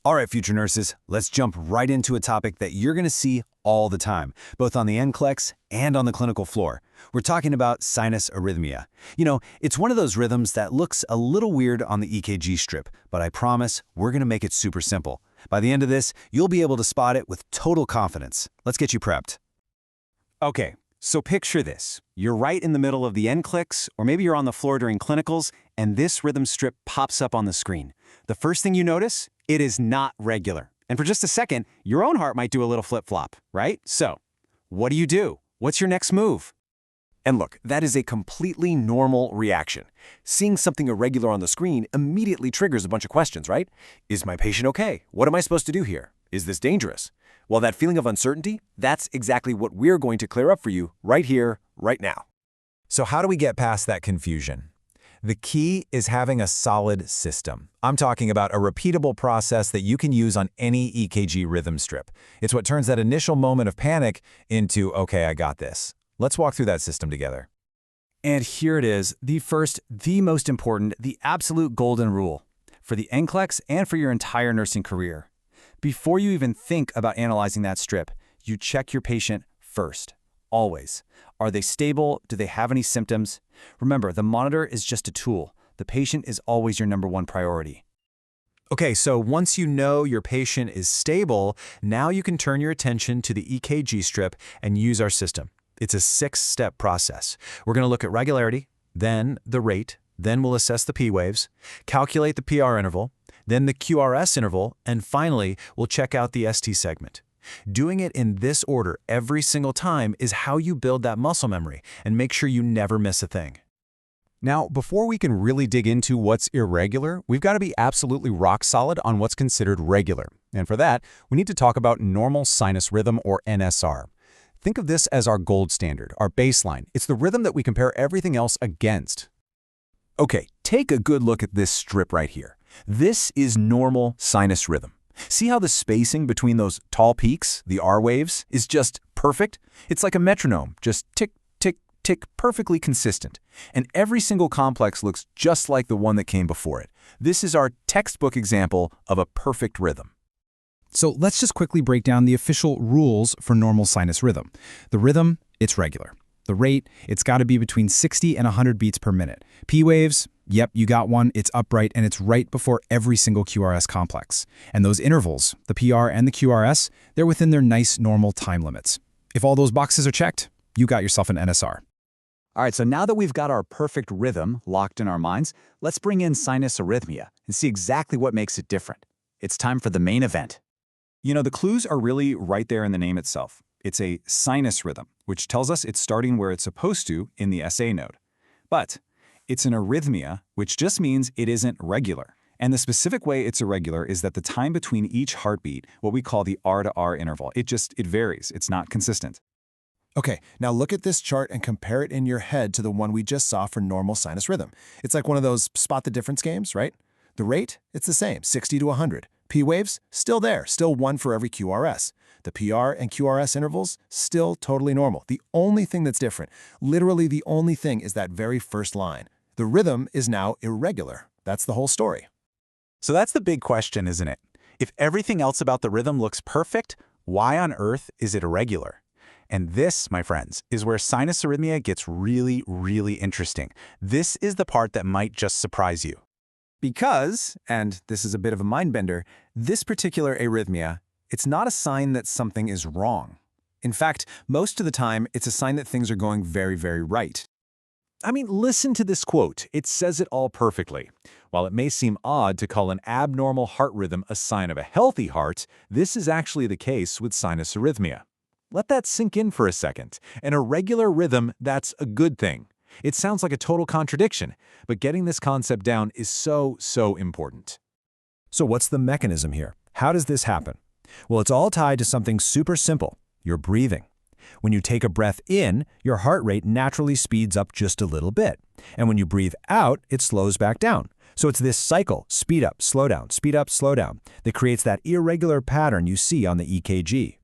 All right, future nurses, let's jump right into a topic that you're going to see all the time, both on the NCLEX and on the clinical floor. We're talking about sinus arrhythmia. It's one of those rhythms that looks a little weird on the EKG strip, but I promise we're going to make it super simple. By the end of this, you'll be able to spot it with total confidence. Let's get you prepped. Okay, so picture this. You're right in the middle of the NCLEX, or maybe you're on the floor during clinicals, and this rhythm strip pops up on the screen. The first thing you notice, it is not regular. And for just a second, your own heart might do a little flip-flop, right? So, what do? What's your next move? And look, that is a completely normal reaction. Seeing something irregular on the screen immediately triggers a bunch of questions, right? Is my patient okay? What am I supposed to do here? Is this dangerous? Well, that feeling of uncertainty, that's exactly what we're going to clear up for you right here, right now. So how do we get past that confusion? The key is having a solid system. I'm talking about a repeatable process that you can use on any EKG rhythm strip. It's what turns that initial moment of panic into, okay, I got this. Let's walk through that system together. And here it is, the most important, the absolute golden rule for the NCLEX and for your entire nursing career. Before you even think about analyzing that strip, you check your patient first. Always. Are they stable? Do they have any symptoms? Remember, the monitor is just a tool. The patient is always your #1 priority. Okay, so once you know your patient is stable, now you can turn your attention to the EKG strip and use our system. It's a 6-step process. We're going to look at regularity, then the rate, then we'll assess the P waves, calculate the PR interval, then the QRS interval, and finally, we'll check out the ST segment. Doing it in this order every single time is how you build that muscle memory and make sure you never miss a thing. Now, before we can really dig into what's irregular, we've got to be absolutely rock solid on what's considered regular. And for that, we need to talk about normal sinus rhythm, or NSR. Think of this as our gold standard, our baseline. It's the rhythm that we compare everything else against. Okay, take a good look at this strip right here. This is normal sinus rhythm. See how the spacing between those tall peaks, the R waves, is just perfect? It's like a metronome, just tick, tick, tick, perfectly consistent. And every single complex looks just like the one that came before it. This is our textbook example of a perfect rhythm. So let's just quickly break down the official rules for normal sinus rhythm. The rhythm, it's regular. The rate, it's got to be between 60 and 100 beats per minute. P waves, yep, you got one, it's upright, and it's right before every single QRS complex. And those intervals, the PR and the QRS, they're within their nice normal time limits. If all those boxes are checked, you got yourself an NSR. All right, so now that we've got our perfect rhythm locked in our minds, let's bring in sinus arrhythmia and see exactly what makes it different. It's time for the main event. The clues are really right there in the name itself. It's a sinus rhythm, which tells us it's starting where it's supposed to in the SA node. But it's an arrhythmia, which just means it isn't regular. And the specific way it's irregular is that the time between each heartbeat, what we call the R to R interval, it varies. It's not consistent. Okay, now look at this chart and compare it in your head to the one we just saw for normal sinus rhythm. It's like one of those spot the difference games, right? The rate, it's the same, 60 to 100. P waves, still there, still 1 for every QRS. The PR and QRS intervals, still totally normal. The only thing that's different, literally the only thing, is that very first line. The rhythm is now irregular. That's the whole story. So that's the big question, isn't it? If everything else about the rhythm looks perfect, why on earth is it irregular? And this, my friends, is where sinus arrhythmia gets really, really interesting. This is the part that might just surprise you. Because, and this is a bit of a mind bender, this particular arrhythmia, it's not a sign that something is wrong. In fact, most of the time, it's a sign that things are going very, very right. I mean, listen to this quote. It says it all perfectly. While it may seem odd to call an abnormal heart rhythm a sign of a healthy heart, this is actually the case with sinus arrhythmia. Let that sink in for a second. An irregular rhythm, that's a good thing. It sounds like a total contradiction, but getting this concept down is so important. So what's the mechanism here? How does this happen? Well, it's all tied to something super simple, your breathing. When you take a breath in, your heart rate naturally speeds up just a little bit. And when you breathe out, it slows back down. So it's this cycle, speed up, slow down, that creates that irregular pattern you see on the EKG.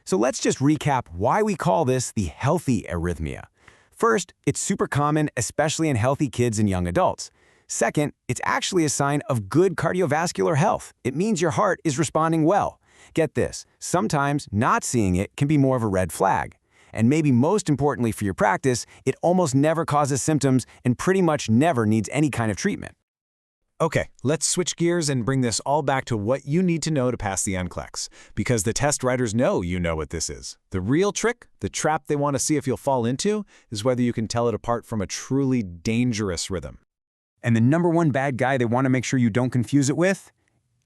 So let's just recap why we call this the healthy arrhythmia. First, it's super common, especially in healthy kids and young adults. Second, it's actually a sign of good cardiovascular health. It means your heart is responding well. Get this, sometimes not seeing it can be more of a red flag. And maybe most importantly for your practice, it almost never causes symptoms and pretty much never needs any kind of treatment. Okay, let's switch gears and bring this all back to what you need to know to pass the NCLEX, because the test writers know you know what this is. The real trick, the trap they want to see if you'll fall into, is whether you can tell it apart from a truly dangerous rhythm. And the #1 bad guy they want to make sure you don't confuse it with?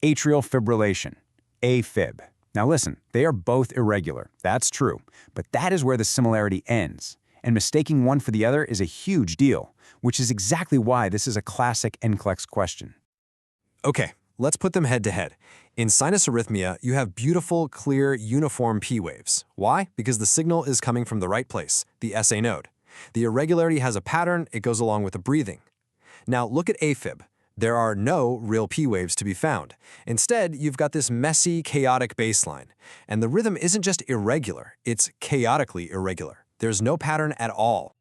Atrial fibrillation, AFib. Now listen, they are both irregular, that's true, but that is where the similarity ends. And mistaking one for the other is a huge deal, which is exactly why this is a classic NCLEX question. Okay, let's put them head to head. In sinus arrhythmia, you have beautiful, clear, uniform P waves. Why? Because the signal is coming from the right place, the SA node. The irregularity has a pattern, it goes along with the breathing. Now look at AFib. There are no real P waves to be found. Instead, you've got this messy, chaotic baseline. And the rhythm isn't just irregular, it's chaotically irregular. There's no pattern at all.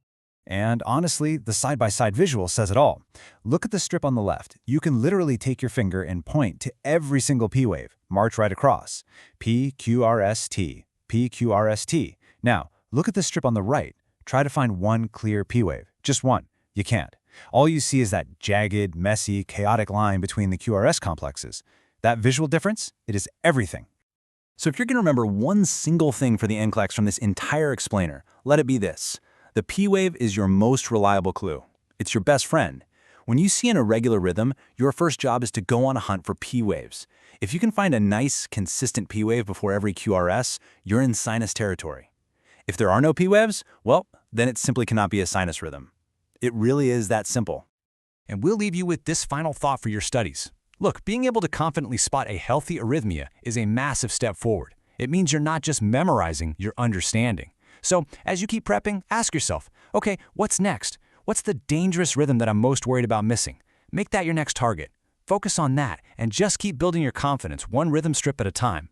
And honestly, the side-by-side visual says it all. Look at the strip on the left. You can literally take your finger and point to every single P wave, march right across. P, Q, R, S, T, P, Q, R, S, T. Now, look at the strip on the right. Try to find one clear P wave, just one. You can't. All you see is that jagged, messy, chaotic line between the QRS complexes. That visual difference, it is everything. So if you're going to remember one single thing for the NCLEX from this entire explainer, let it be this. The P wave is your most reliable clue. It's your best friend. When you see an irregular rhythm, your first job is to go on a hunt for P waves. If you can find a nice, consistent P wave before every QRS, you're in sinus territory. If there are no P waves, well, then it simply cannot be a sinus rhythm. It really is that simple. And we'll leave you with this final thought for your studies. Look, being able to confidently spot a healthy arrhythmia is a massive step forward. It means you're not just memorizing, you're understanding. So, as you keep prepping, ask yourself, okay, what's next? What's the dangerous rhythm that I'm most worried about missing? Make that your next target. Focus on that, and just keep building your confidence one rhythm strip at a time.